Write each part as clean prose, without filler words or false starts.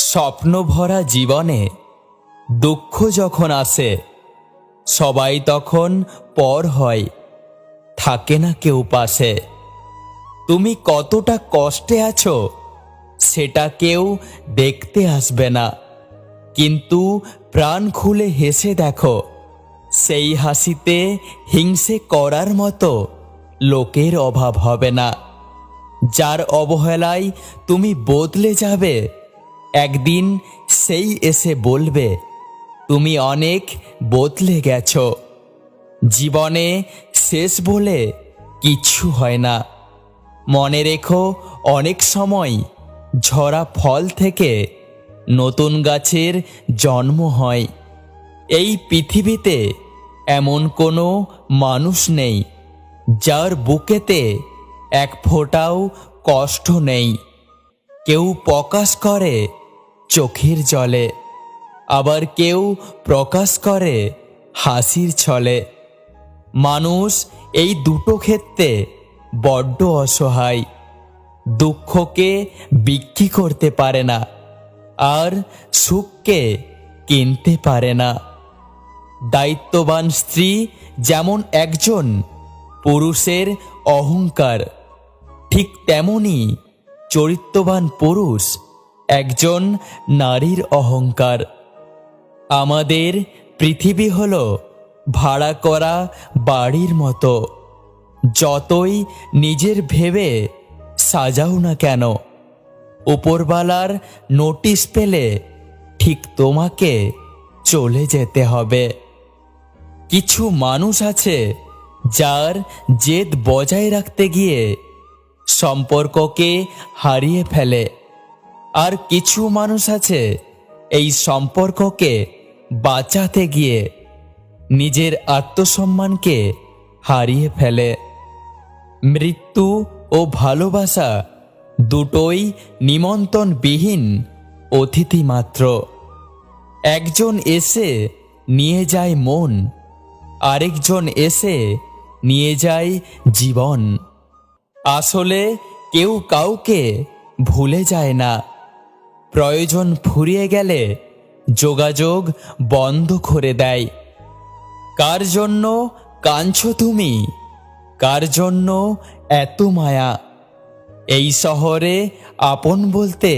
স্বপ্ন ভরা জীবনে দুঃখ যখন আসে, সবাই তখন পর হয়, থাকে না কেউ পাশে। তুমি কতটা কষ্টে আছো সেটা কেউ দেখতে আসবে না, কিন্তু প্রাণ খুলে হেসে দেখো, সেই হাসিতে হিংসে করার মতো লোকের অভাব হবে না। যার অবহেলায় তুমি বদলে যাবে, একদিন সেই এসে বলবে তুমি অনেক বদলে গেছো। জীবনে শেষ বলে কিচ্ছু হয় না। মনে রেখো, অনেক সময় ঝরা ফল থেকে নতুন গাছের জন্ম হয়। এই পৃথিবীতে এমন কোনো মানুষ নেই যার বুকেতে এক ফোঁটাও কষ্ট নেই। কেউ প্রকাশ করে চোখের জলে, আবার কেউ প্রকাশ করে হাসির ছলে। মানুষ এই দুটো ক্ষেত্রে বড্ড অসহায়। দুঃখকে বিক্রি করতে পারে না, আর সুখকে কিনতে পারে না। দায়িত্ববান স্ত্রী যেমন একজন পুরুষের অহংকার, ঠিক তেমনি চরিত্রবান পুরুষ একজন নারীর অহংকার। আমাদের পৃথিবী হলো ভাড়া করা বাড়ির মতো। যতই নিজের ভেবে সাজাও না কেন, উপরওয়ালার নোটিশ পেলে ঠিক তোমাকে চলে যেতে হবে। কিছু মানুষ আছে যার জেদ বজায় রাখতে গিয়ে সম্পর্ককে হারিয়ে ফেলে, আর কিছু মানুষ আছে এই সম্পর্ককে বাঁচাতে গিয়ে নিজের আত্মসম্মানকে হারিয়ে ফেলে। মৃত্যু ও ভালোবাসা দুটোই নিমন্ত্রণবিহীন অতিথি মাত্র। একজন এসে নিয়ে যায় মন, আরেকজন এসে নিয়ে যায় জীবন। আসলে কেউ কাউকে ভুলে যায় না। প্রয়োজন ফুরিয়ে গেলে যোগাযোগ বন্ধ করে দেয়। কার জন্য কাঁদছো তুমি? কার জন্য এত মায়া? এই শহরে আপন বলতে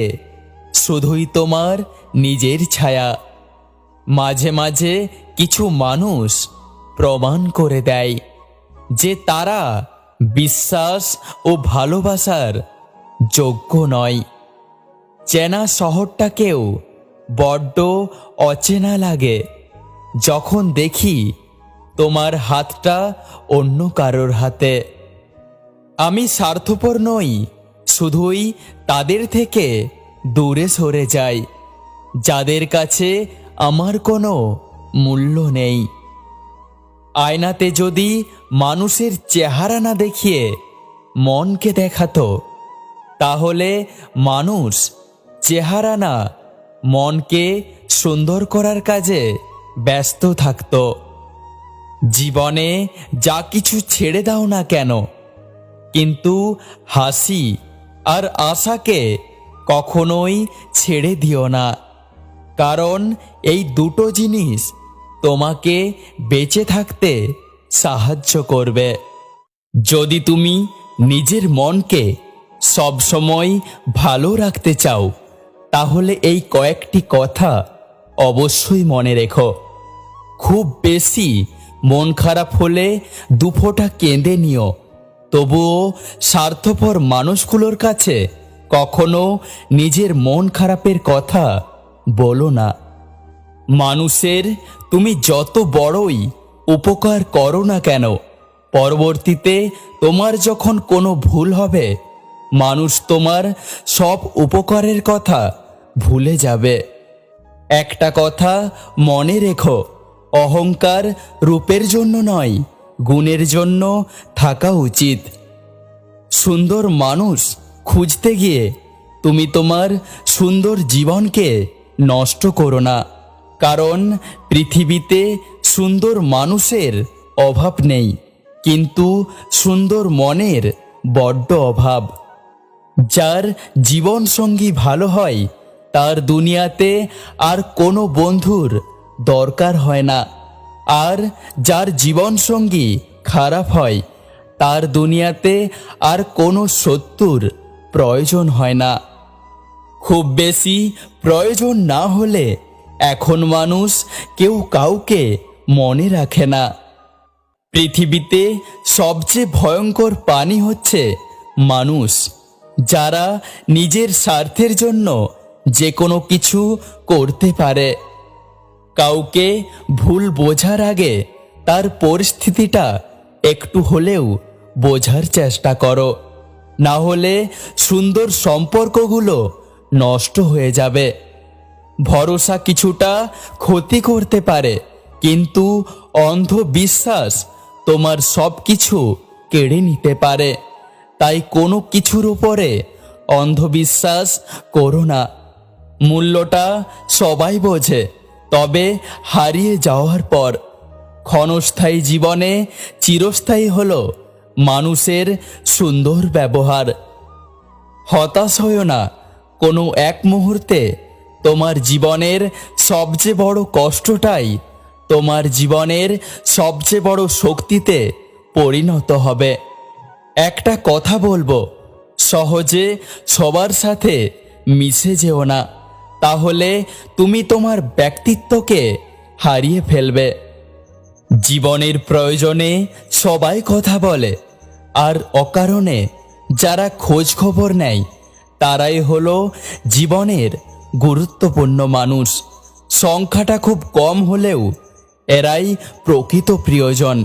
শুধুই তোমার নিজের ছায়া। মাঝে মাঝে কিছু মানুষ প্রমাণ করে দেয় যে তারা বিশ্বাস ও ভালোবাসার যোগ্য নয়। চেনা শহরটাকেও বড্ড অচেনা লাগে যখন দেখি তোমার হাতটা অন্য কারোর হাতে। আমি স্বার্থপর নই, শুধুই তাদের থেকে দূরে সরে যাই যাদের কাছে আমার কোনো মূল্য নেই। আয়নাতে যদি মানুষের চেহারা না দেখিয়ে মনকে দেখাতো, তাহলে মানুষ চেহারা না মনকে সুন্দর করার কাজে ব্যস্ত থাকত। জীবনে যা কিছু ছেড়ে দাও না কেন, কিন্তু হাসি আর আশাকে কখনোই ছেড়ে দিও না, কারণ এই দুটো জিনিস তোমাকে বেঁচে থাকতে সাহায্য করবে। যদি তুমি নিজের মনকে সবসময় ভালো রাখতে চাও, তাহলে এই কয়েকটি কথা অবশ্যই মনে রেখো। খুব বেশি মন খারাপ হলে দুফোঁটা কেঁদে নিও, তবুও স্বার্থপর মানুষগুলোর কাছে কখনো নিজের মন খারাপের কথা বলো না। মানুষের তুমি যত বড়ই উপকার করো না কেন, পরবর্তীতে তোমার যখন কোনো ভুল হবে, মানুষ তোমার সব উপকারের কথা ভুলে যাবে। একটা কথা মনে রেখো, অহংকার রূপের জন্য নয়, গুণের জন্য থাকা উচিত। সুন্দর মানুষ খুঁজতে গিয়ে তুমি তোমার সুন্দর জীবনকে নষ্ট করো না, কারণ পৃথিবীতে সুন্দর মানুষের অভাব নেই, কিন্তু সুন্দর মনের বড্ড অভাব। যার জীবনসঙ্গী ভালো হয়, তার দুনিয়াতে আর কোনো বন্ধুর দরকার হয় না। আর যার জীবনসঙ্গী খারাপ হয় তার দুনিয়াতে আর কোনো শত্রুর প্রয়োজন হয় না। খুব বেশি প্রয়োজন না হলে এখন মানুষ কেউ কাউকে মনে রাখে না। পৃথিবীতে সবচেয়ে ভয়ঙ্কর প্রাণী হচ্ছে মানুষ, যারা নিজের স্বার্থের জন্য যে কোনো কিছু করতে পারে। কাউকে ভুল বোঝার আগে তার পরিস্থিতিটা একটু হলেও বোঝার চেষ্টা করো, না হলে সুন্দর সম্পর্কগুলো নষ্ট হয়ে যাবে। ভরসা কিছুটা ক্ষতি করতে পারে, কিন্তু অন্ধবিশ্বাস তোমার সব কিছু কেড়ে নিতে পারে। তাই কোনো কিছুর উপরে অন্ধবিশ্বাস করো না। মূল্যটা সবাই বোঝে, তবে হারিয়ে যাওয়ার পর। ক্ষণস্থায়ী জীবনে চিরস্থায়ী হলো মানুষের সুন্দর ব্যবহার। হতাশ হয়ো না কোনো এক মুহূর্তে। তোমার জীবনের সবচেয়ে বড় কষ্টটাই তোমার জীবনের সবচেয়ে বড় শক্তিতে পরিণত হবে। একটা কথা বলবো, সহজে সবার সাথে মিশে যেও না, তাহলে তুমি তোমার ব্যক্তিত্বকে হারিয়ে ফেলবে। জীবনের প্রয়োজনে সবাই কথা বলে, আর অকারণে যারা খোঁজ খবর নেয় তারাই হলো জীবনের গুরুত্বপূর্ণ মানুষ। সংখ্যাটা খুব কম হলেও এরাই প্রকৃত প্রিয়জন।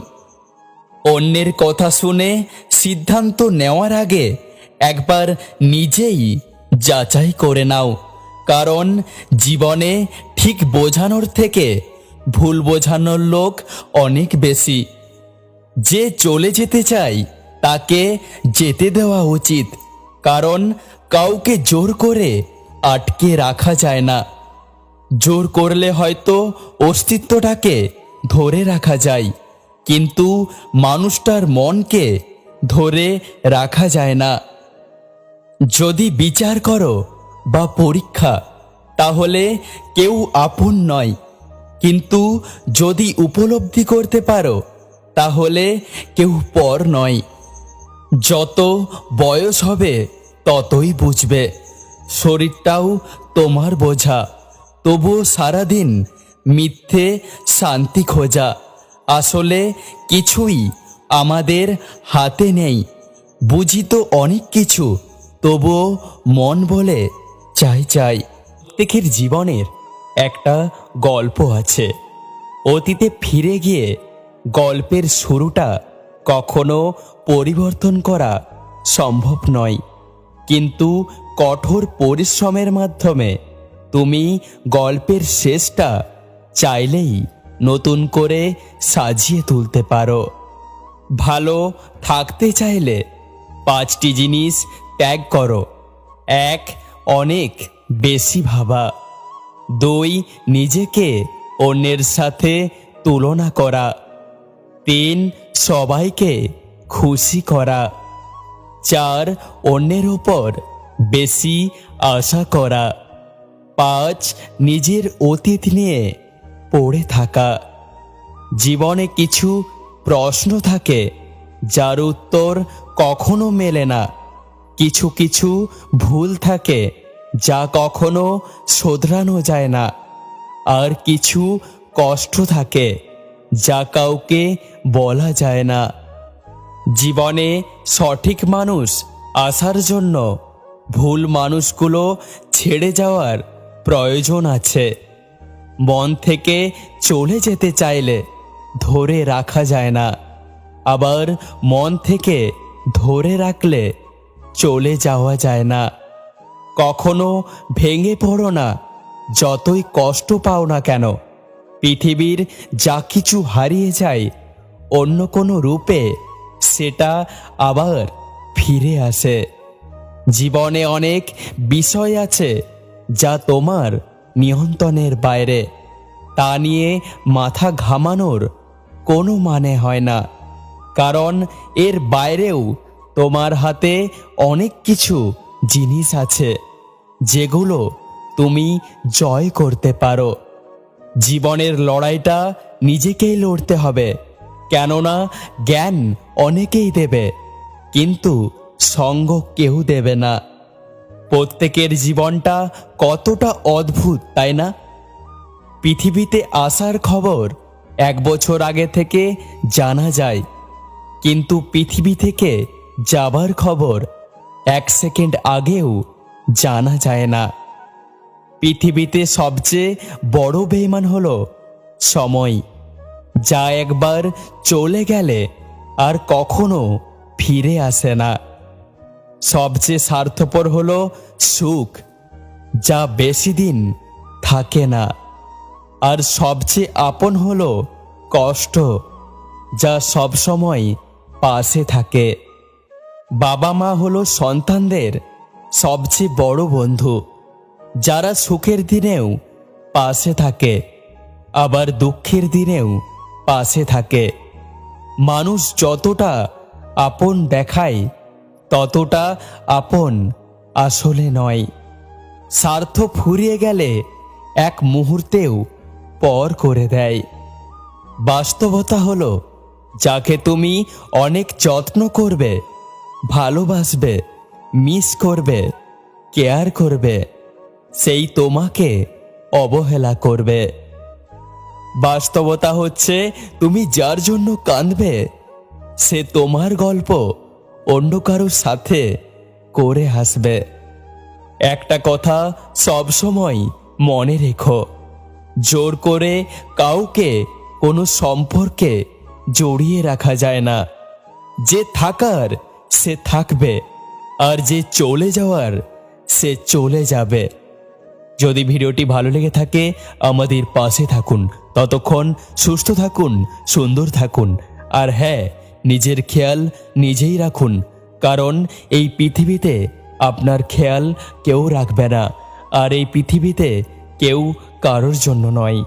অন্যের কথা শুনে সিদ্ধান্ত নেওয়ার আগে একবার নিজেই যাচাই করে নাও, কারণ জীবনে ঠিক বোঝানোর থেকে ভুল বোঝানোর লোক অনেক বেশি। যে চলে যেতে চায় তাকে যেতে দেওয়া উচিত, কারণ কাউকে জোর করে আটকে রাখা যায় না। জোর করলে হয়তো অস্তিত্বটাকে ধরে রাখা যায়, কিন্তু মানুষটার মনকে ধরে রাখা যায় না। যদি বিচার করো বা পরীক্ষা, তাহলে কেউ আপন নয়, কিন্তু যদি উপলব্ধি করতে পারো তাহলে কেউ পর নয়। যত বয়স হবে ততই বুঝবে শরীরটাও তোমার বোঝা, তবুও সারাদিন মিথ্যে শান্তি খোঁজা। আসলে কিছুই আমাদের হাতে নেই, বুঝি তো অনেক কিছু, তবুও মন বলে চাই চাই। প্রত্যেকের জীবনের একটা গল্প আছে। অতীতে ফিরে গিয়ে গল্পের শুরুটা কখনো পরিবর্তন করা সম্ভব নয়, কিন্তু কঠোর পরিশ্রমের মাধ্যমে তুমি গল্পের শেষটা চাইলেই নতুন করে সাজিয়ে তুলতে পারো। ভালো থাকতে চাইলে 5টি জিনিস ত্যাগ করো। 1. অনেক বেশি ভাবা। 2. নিজেকে অন্যের সাথে তুলনা করা। 3. সবাইকে খুশি করা। 4. অন্যের ওপর বেশি আশা করা। 5. নিজের অতীত নিয়ে পড়ে থাকা। জীবনে কিছু প্রশ্ন থাকে যার উত্তর কখনো মেলে না। কিছু কিছু ভুল থাকে যা কখনো শোধরানো যায় না। আর কিছু কষ্ট থাকে যা কাউকে বলা যায় না। জীবনে সঠিক মানুষ আসার জন্য ভুল মানুষগুলো ছেড়ে যাওয়ার প্রয়োজন আছে। মন থেকে চলে যেতে চাইলে ধরে রাখা যায় না, আবার মন থেকে ধরে রাখলে চলে যাওয়া যায় না। কখনো ভেঙে পড়ো না, যতই কষ্ট পাও না কেন। পৃথিবীর যা কিছু হারিয়ে যায় অন্য কোনো রূপে সেটা আবার ফিরে আসে। জীবনে অনেক বিষয় আছে যা তোমার নিয়ন্ত্রণের বাইরে, তা নিয়ে মাথা ঘামানোর কোনো মানে হয় না, কারণ এর বাইরেও তোমার হাতে অনেক কিছু জিনিস আছে যেগুলো তুমি জয় করতে পারো। জীবনের লড়াইটা নিজেকেই লড়তে হবে, কেননা জ্ঞান অনেকেই দেবে, কিন্তু সঙ্গ কেউ দেবে না। প্রত্যেকের জীবনটা কতটা অদ্ভুত, তাই না? পৃথিবীতে আসার খবর 1 বছর আগে থেকে জানা যায়, কিন্তু পৃথিবী থেকে যাবার খবর 1 সেকেন্ড আগেও জানা যায় না। পৃথিবীতে সবচেয়ে বড় বেঈমান হলো সময়, যা একবার চলে গেলে আর কখনো ফিরে আসে না। সবচেয়ে স্বার্থপর হলো সুখ, যা বেশি দিন থাকে না। আর সবচেয়ে আপন হলো কষ্ট, যা সবসময় পাশে থাকে। বাবা মা হলো সন্তানদের সবচেয়ে বড় বন্ধু, যারা সুখের দিনেও পাশে থাকে, আবার দুঃখের দিনেও পাশে থাকে। মানুষ যতটা আপন দেখায়, ততটা আপন আসলে নয়। স্বার্থ ফুরিয়ে গেলে এক মুহূর্তেও পর করে দেয়। বাস্তবতা হলো, যাকে তুমি অনেক যত্ন করবে, ভালোবাসবে, মিস করবে, কেয়ার করবে, সেই তোমাকে অবহেলা করবে। বাস্তবতা হচ্ছে, তুমি যার জন্য কাঁদবে, সে তোমার গল্প অন্য কারোর সাথে করে হাসবে। একটা কথা সব সময় মনে রেখো, জোর করে কাউকে কোনো সম্পর্কে জড়িয়ে রাখা যায় না। যে থাকার সে থাকবে, আর যে চলে যাওয়ার সে চলে যাবে। যদি ভিডিওটি ভালো লেগে থাকে, আমাদের পাশে থাকুন। ততক্ষণ সুস্থ থাকুন, সুন্দর থাকুন, আর হ্যাঁ, নিজের খেয়াল নিজেই রাখুন, কারণ এই পৃথিবীতে আপনার খেয়াল কেউ রাখবে না, আর এই পৃথিবীতে কেউ কারোর জন্য নয়।